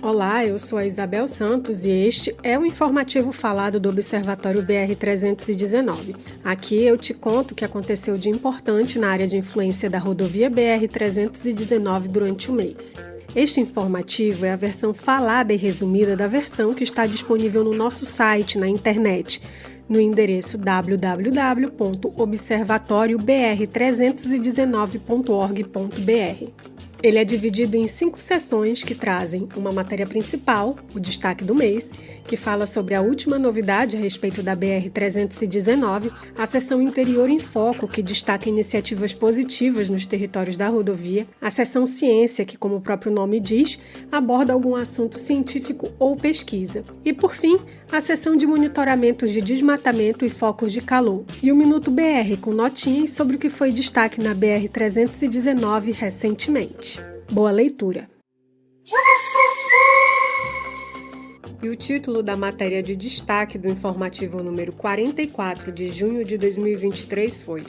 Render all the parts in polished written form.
Olá, eu sou a Isabel Santos e este é o informativo falado do Observatório BR-319. Aqui eu te conto o que aconteceu de importante na área de influência da rodovia BR-319 durante o mês. Este informativo é a versão falada e resumida da versão que está disponível no nosso site na internet, no endereço www.observatoriobr319.org.br. Ele é dividido em 5 seções que trazem uma matéria principal, o destaque do mês, que fala sobre a última novidade a respeito da BR-319, a seção Interior em Foco, que destaca iniciativas positivas nos territórios da rodovia, a seção Ciência, que, como o próprio nome diz, aborda algum assunto científico ou pesquisa. E, por fim, a seção de monitoramentos de desmatamento e focos de calor. E o Minuto BR, com notinhas sobre o que foi destaque na BR-319 recentemente. Boa leitura! E o título da matéria de destaque do informativo número 44 de junho de 2023 foi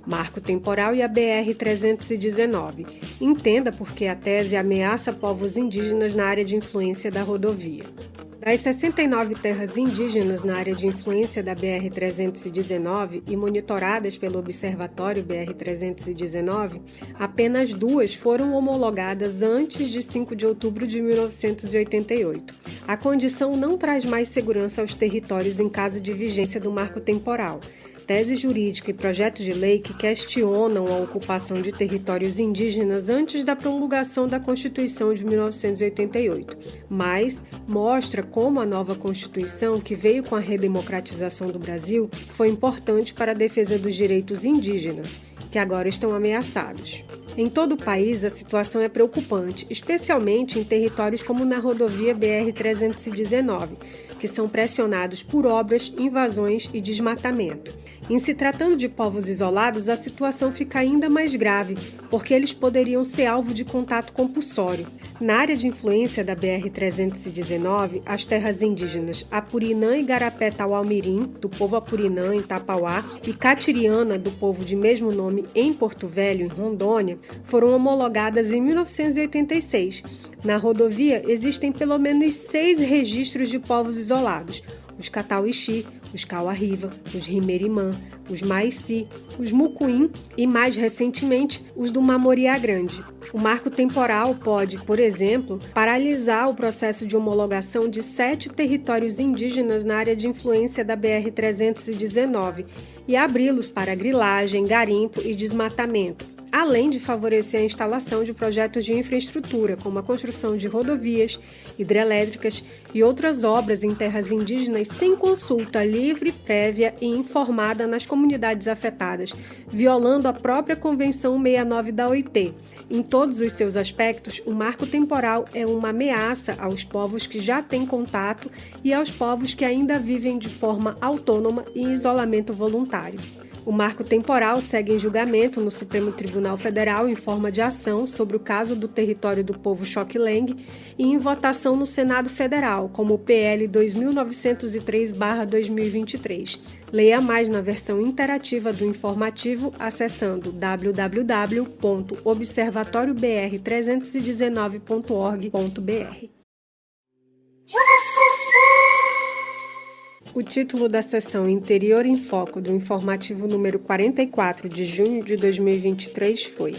Marco Temporal e a BR-319. Entenda por que a tese ameaça povos indígenas na área de influência da rodovia. Das 69 terras indígenas na área de influência da BR-319 e monitoradas pelo Observatório BR-319, apenas 2 foram homologadas antes de 5 de outubro de 1988. A condição não traz mais segurança aos territórios em caso de vigência do marco temporal. Tese jurídica e projeto de lei que questionam a ocupação de territórios indígenas antes da promulgação da Constituição de 1988, mas mostra como a nova Constituição, que veio com a redemocratização do Brasil, foi importante para a defesa dos direitos indígenas, que agora estão ameaçados. Em todo o país, a situação é preocupante, especialmente em territórios como na rodovia BR-319, que são pressionados por obras, invasões e desmatamento. Em se tratando de povos isolados, a situação fica ainda mais grave, porque eles poderiam ser alvo de contato compulsório. Na área de influência da BR-319, as terras indígenas Apurinã e Garapé Taualmirim, do povo Apurinã, em Tapauá, e Catiriana, do povo de mesmo nome, em Porto Velho, em Rondônia, foram homologadas em 1986. Na rodovia, existem pelo menos 6 registros de povos isolados: os Catauixi, os Cauarriva, os Rimerimã, os Maici, os Mucuim e, mais recentemente, os do Mamoriá Grande. O marco temporal pode, por exemplo, paralisar o processo de homologação de 7 territórios indígenas na área de influência da BR-319 e abri-los para grilagem, garimpo e desmatamento, além de favorecer a instalação de projetos de infraestrutura, como a construção de rodovias, hidrelétricas e outras obras em terras indígenas sem consulta livre, prévia e informada nas comunidades afetadas, violando a própria Convenção 69 da OIT. Em todos os seus aspectos, o marco temporal é uma ameaça aos povos que já têm contato e aos povos que ainda vivem de forma autônoma e em isolamento voluntário. O marco temporal segue em julgamento no Supremo Tribunal Federal em forma de ação sobre o caso do território do povo Xoquileng e em votação no Senado Federal, como o PL 2903/2023. Leia mais na versão interativa do informativo acessando www.observatoriobr319.org.br. O título da seção Interior em Foco do informativo número 44 de junho de 2023 foi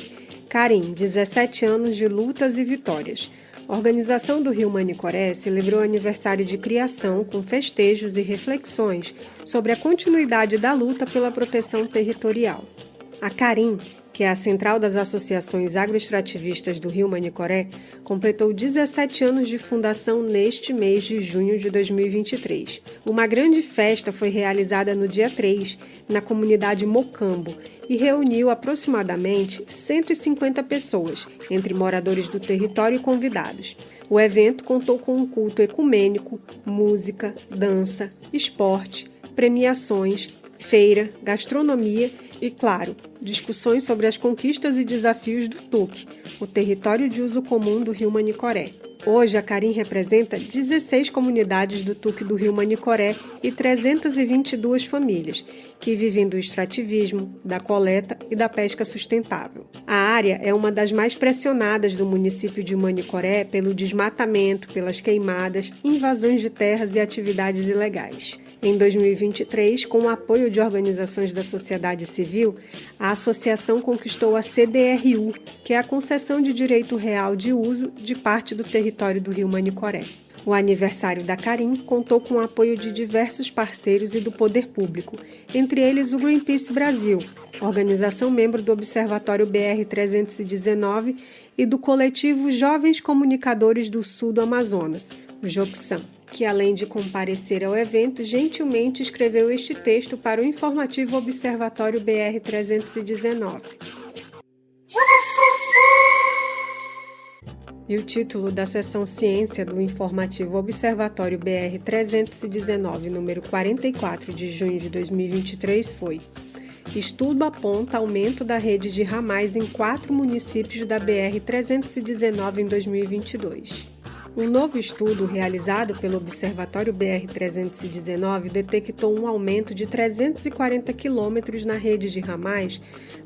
Carim, 17 anos de lutas e vitórias. A organização do Rio Manicoré celebrou o aniversário de criação com festejos e reflexões sobre a continuidade da luta pela proteção territorial. A Carim, que é a central das associações agroextrativistas do Rio Manicoré, completou 17 anos de fundação neste mês de junho de 2023. Uma grande festa foi realizada no dia 3, na comunidade Mocambo, e reuniu aproximadamente 150 pessoas, entre moradores do território e convidados. O evento contou com um culto ecumênico, música, dança, esporte, premiações, feira, gastronomia e, claro, discussões sobre as conquistas e desafios do TUC, o território de uso comum do Rio Manicoré. Hoje, a Carim representa 16 comunidades do Tuque do Rio Manicoré e 322 famílias, que vivem do extrativismo, da coleta e da pesca sustentável. A área é uma das mais pressionadas do município de Manicoré pelo desmatamento, pelas queimadas, invasões de terras e atividades ilegais. Em 2023, com o apoio de organizações da sociedade civil, a associação conquistou a CDRU, que é a concessão de direito real de uso de parte do território do Rio Manicoré. O aniversário da Carim contou com o apoio de diversos parceiros e do poder público, entre eles o Greenpeace Brasil, organização membro do Observatório BR-319 e do coletivo Jovens Comunicadores do Sul do Amazonas, o JOCSAM, que, além de comparecer ao evento, gentilmente escreveu este texto para o informativo Observatório BR-319. E o título da seção Ciência do informativo Observatório BR-319, número 44, de junho de 2023, foi: Estudo aponta aumento da rede de ramais em 4 municípios da BR-319 em 2022. Um novo estudo realizado pelo Observatório BR-319 detectou um aumento de 340 quilômetros na rede de ramais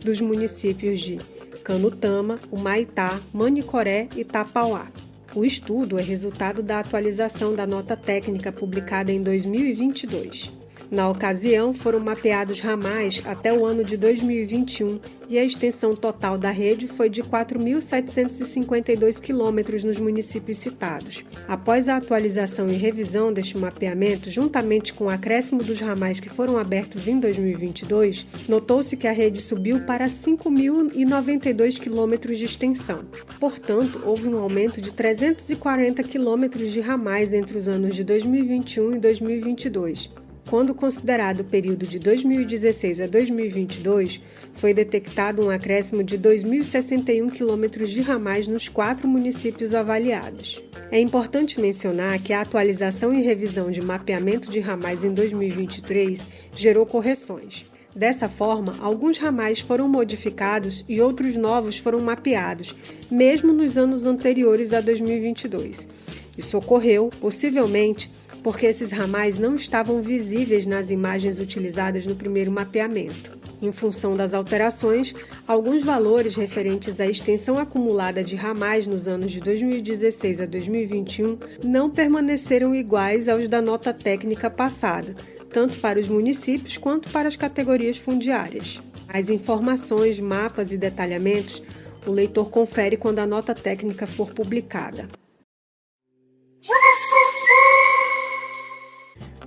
dos municípios de Canutama, Humaitá, Manicoré e Tapauá. O estudo é resultado da atualização da nota técnica publicada em 2022. Na ocasião, foram mapeados ramais até o ano de 2021 e a extensão total da rede foi de 4.752 quilômetros nos municípios citados. Após a atualização e revisão deste mapeamento, juntamente com o acréscimo dos ramais que foram abertos em 2022, notou-se que a rede subiu para 5.092 quilômetros de extensão. Portanto, houve um aumento de 340 quilômetros de ramais entre os anos de 2021 e 2022. Quando considerado o período de 2016 a 2022, foi detectado um acréscimo de 2.061 quilômetros de ramais nos 4 municípios avaliados. É importante mencionar que a atualização e revisão de mapeamento de ramais em 2023 gerou correções. Dessa forma, alguns ramais foram modificados e outros novos foram mapeados, mesmo nos anos anteriores a 2022. Isso ocorreu, possivelmente, porque esses ramais não estavam visíveis nas imagens utilizadas no primeiro mapeamento. Em função das alterações, alguns valores referentes à extensão acumulada de ramais nos anos de 2016 a 2021 não permaneceram iguais aos da nota técnica passada, tanto para os municípios quanto para as categorias fundiárias. As informações, mapas e detalhamentos, o leitor confere quando a nota técnica for publicada.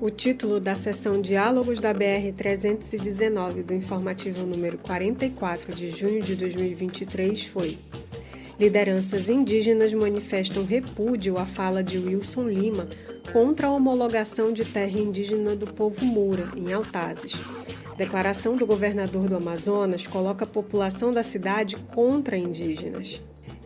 O título da seção Diálogos da BR-319 do informativo número 44 de junho de 2023 foi: Lideranças indígenas manifestam repúdio à fala de Wilson Lima contra a homologação de terra indígena do povo Mura, em Altazes. Declaração do governador do Amazonas coloca a população da cidade contra indígenas.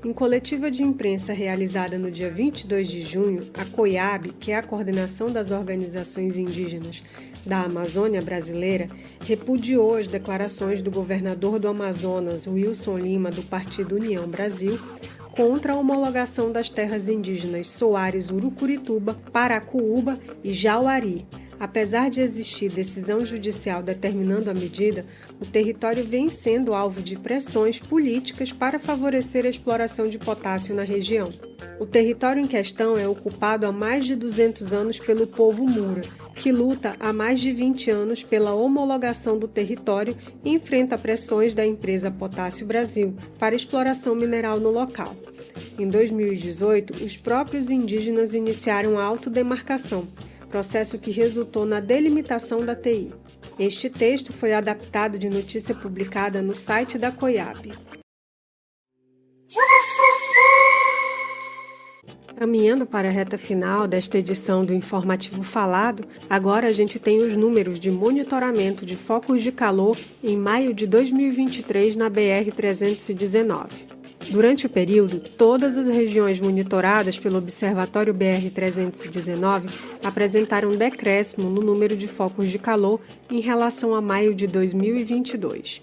Em coletiva de imprensa realizada no dia 22 de junho, a COIAB, que é a Coordenação das Organizações Indígenas da Amazônia Brasileira, repudiou as declarações do governador do Amazonas, Wilson Lima, do Partido União Brasil, contra a homologação das terras indígenas Soares Urucurituba, Paracuúba e Jauari. Apesar de existir decisão judicial determinando a medida, o território vem sendo alvo de pressões políticas para favorecer a exploração de potássio na região. O território em questão é ocupado há mais de 200 anos pelo povo Mura, que luta há mais de 20 anos pela homologação do território e enfrenta pressões da empresa Potássio Brasil para exploração mineral no local. Em 2018, os próprios indígenas iniciaram a autodemarcação, processo que resultou na delimitação da TI. Este texto foi adaptado de notícia publicada no site da COIAB. Caminhando para a reta final desta edição do Informativo Falado, agora a gente tem os números de monitoramento de focos de calor em maio de 2023 na BR-319. Durante o período, todas as regiões monitoradas pelo Observatório BR-319 apresentaram decréscimo no número de focos de calor em relação a maio de 2022.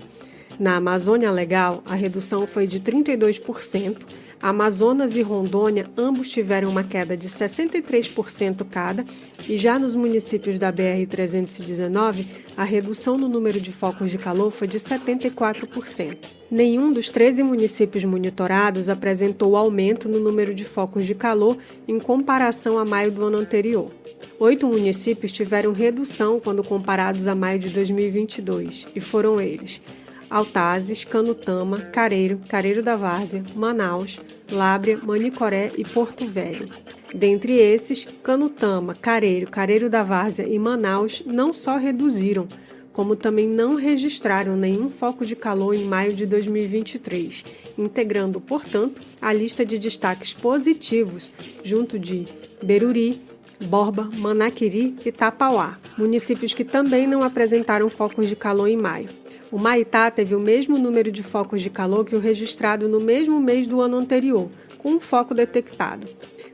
Na Amazônia Legal, a redução foi de 32%, Amazonas e Rondônia ambos tiveram uma queda de 63% cada, e já nos municípios da BR-319, a redução no número de focos de calor foi de 74%. Nenhum dos 13 municípios monitorados apresentou aumento no número de focos de calor em comparação a maio do ano anterior. 8 municípios tiveram redução quando comparados a maio de 2022, e foram eles: Altazes, Canutama, Careiro, Careiro da Várzea, Manaus, Lábrea, Manicoré e Porto Velho. Dentre esses, Canutama, Careiro, Careiro da Várzea e Manaus não só reduziram, como também não registraram nenhum foco de calor em maio de 2023, integrando, portanto, a lista de destaques positivos junto de Beruri, Borba, Manaquiri e Tapauá, municípios que também não apresentaram focos de calor em maio. O Maitá teve o mesmo número de focos de calor que o registrado no mesmo mês do ano anterior, com um foco detectado.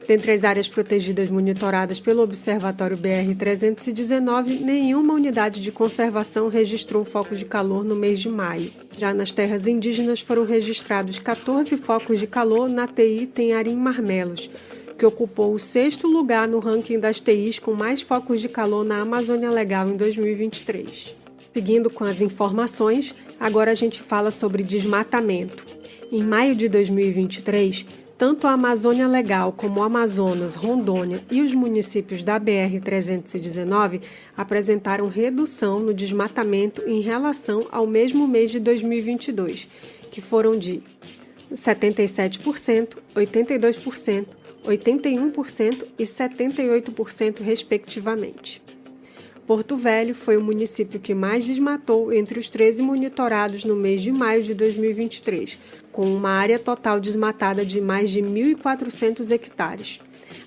Dentre as áreas protegidas monitoradas pelo Observatório BR-319, nenhuma unidade de conservação registrou foco de calor no mês de maio. Já nas terras indígenas foram registrados 14 focos de calor na TI Tenharim Marmelos, que ocupou o 6º lugar no ranking das TIs com mais focos de calor na Amazônia Legal em 2023. Seguindo com as informações, agora a gente fala sobre desmatamento. Em maio de 2023, tanto a Amazônia Legal como o Amazonas, Rondônia e os municípios da BR-319 apresentaram redução no desmatamento em relação ao mesmo mês de 2022, que foram de 77%, 82%, 81% e 78%, respectivamente. Porto Velho foi o município que mais desmatou entre os 13 monitorados no mês de maio de 2023, com uma área total desmatada de mais de 1.400 hectares.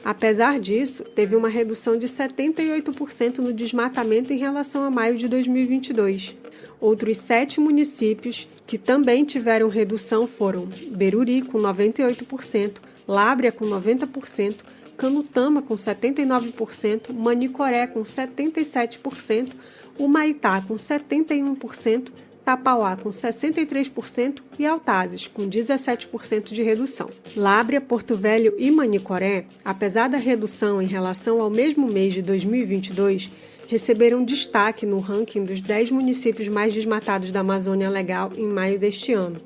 Apesar disso, teve uma redução de 78% no desmatamento em relação a maio de 2022. Outros 7 municípios que também tiveram redução foram Beruri, com 98%, Lábrea, com 90%, Canutama, com 79%, Manicoré, com 77%, Humaitá, com 71%, Tapauá, com 63% e Altazes, com 17% de redução. Lábrea, Porto Velho e Manicoré, apesar da redução em relação ao mesmo mês de 2022, receberam destaque no ranking dos 10 municípios mais desmatados da Amazônia Legal em maio deste ano,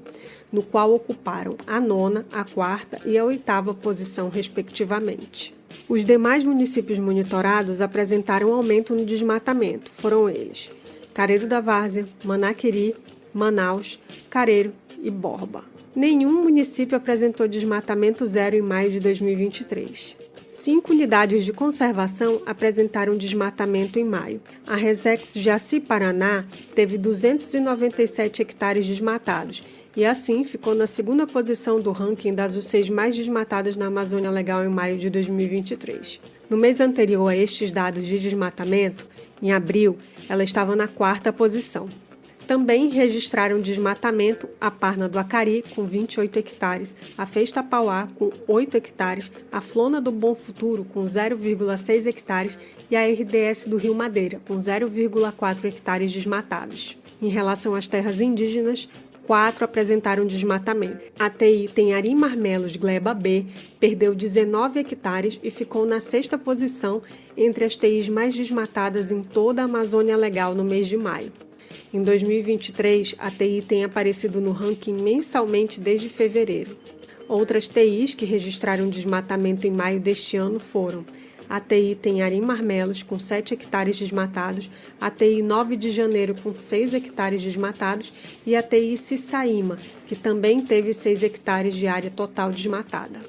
no qual ocuparam a 9ª, a 4ª e a 8ª posição, respectivamente. Os demais municípios monitorados apresentaram aumento no desmatamento. Foram eles: Careiro da Várzea, Manaquiri, Manaus, Careiro e Borba. Nenhum município apresentou desmatamento zero em maio de 2023. 5 unidades de conservação apresentaram desmatamento em maio. A Resex Jaci Paraná teve 297 hectares desmatados e, assim, ficou na 2ª posição do ranking das UCs mais desmatadas na Amazônia Legal em maio de 2023. No mês anterior a estes dados de desmatamento, em abril, ela estava na 4ª posição. Também registraram desmatamento a Parna do Acari, com 28 hectares, a Festa Pauá, com 8 hectares, a Flona do Bom Futuro, com 0,6 hectares, e a RDS do Rio Madeira, com 0,4 hectares desmatados. Em relação às terras indígenas, 4 apresentaram desmatamento. A TI Tenharim Marmelos Gleba B perdeu 19 hectares e ficou na 6ª posição entre as TIs mais desmatadas em toda a Amazônia Legal no mês de maio. Em 2023, a TI tem aparecido no ranking mensalmente desde fevereiro. Outras TIs que registraram desmatamento em maio deste ano foram a TI Tenharim Marmelos, com 7 hectares desmatados, a TI 9 de Janeiro, com 6 hectares desmatados, e a TI Sissaíma, que também teve 6 hectares de área total desmatada.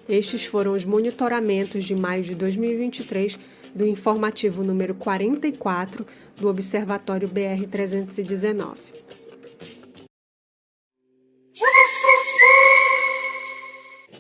Estes foram os monitoramentos de maio de 2023 do informativo número 44 do Observatório BR-319.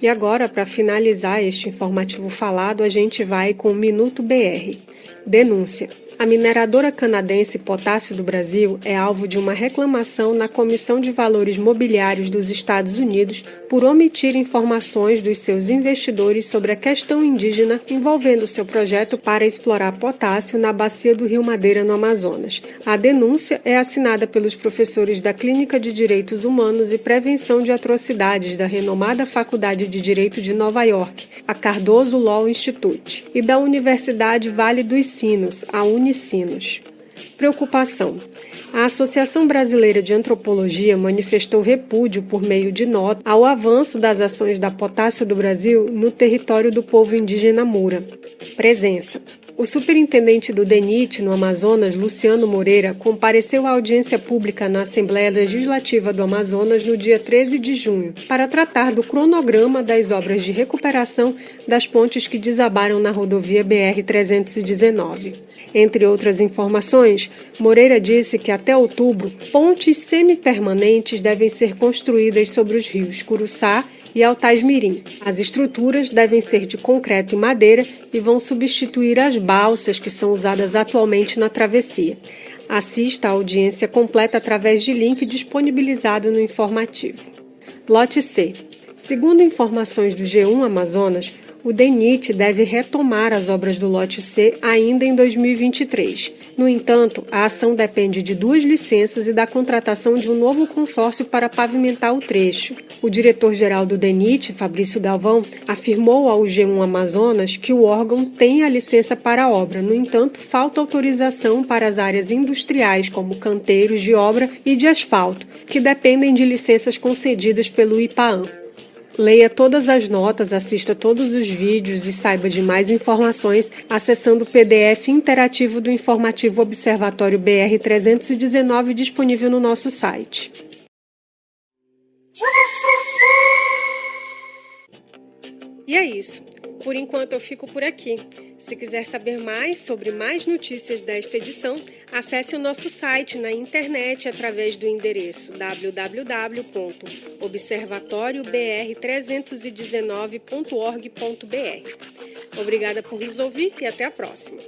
E agora, para finalizar este informativo falado, a gente vai com o Minuto BR. Denúncia. A mineradora canadense Potássio do Brasil é alvo de uma reclamação na Comissão de Valores Mobiliários dos Estados Unidos por omitir informações dos seus investidores sobre a questão indígena envolvendo seu projeto para explorar potássio na bacia do Rio Madeira, no Amazonas. A denúncia é assinada pelos professores da Clínica de Direitos Humanos e Prevenção de Atrocidades da renomada Faculdade de Direito de Nova York, a Cardozo Law Institute, e da Universidade Vale dos Sinos, a Unicinos. Preocupação. A Associação Brasileira de Antropologia manifestou repúdio por meio de nota ao avanço das ações da Potássio do Brasil no território do povo indígena Mura. Presença. O superintendente do DENIT no Amazonas, Luciano Moreira, compareceu à audiência pública na Assembleia Legislativa do Amazonas no dia 13 de junho para tratar do cronograma das obras de recuperação das pontes que desabaram na rodovia BR-319. Entre outras informações, Moreira disse que até outubro, pontes semipermanentes devem ser construídas sobre os rios Curuçá e Altais-Mirim. As estruturas devem ser de concreto e madeira e vão substituir as balsas que são usadas atualmente na travessia. Assista à audiência completa através de link disponibilizado no informativo. Lote C. Segundo informações do G1 Amazonas, o DENIT deve retomar as obras do Lote C ainda em 2023. No entanto, a ação depende de 2 licenças e da contratação de um novo consórcio para pavimentar o trecho. O diretor-geral do DENIT, Fabrício Galvão, afirmou ao G1 Amazonas que o órgão tem a licença para a obra. No entanto, falta autorização para as áreas industriais, como canteiros de obra e de asfalto, que dependem de licenças concedidas pelo IPAAM. Leia todas as notas, assista todos os vídeos e saiba de mais informações acessando o PDF interativo do informativo Observatório BR-319 disponível no nosso site. E é isso. Por enquanto eu fico por aqui. Se quiser saber mais sobre mais notícias desta edição, acesse o nosso site na internet através do endereço www.observatoriobr319.org.br. Obrigada por nos ouvir e até a próxima.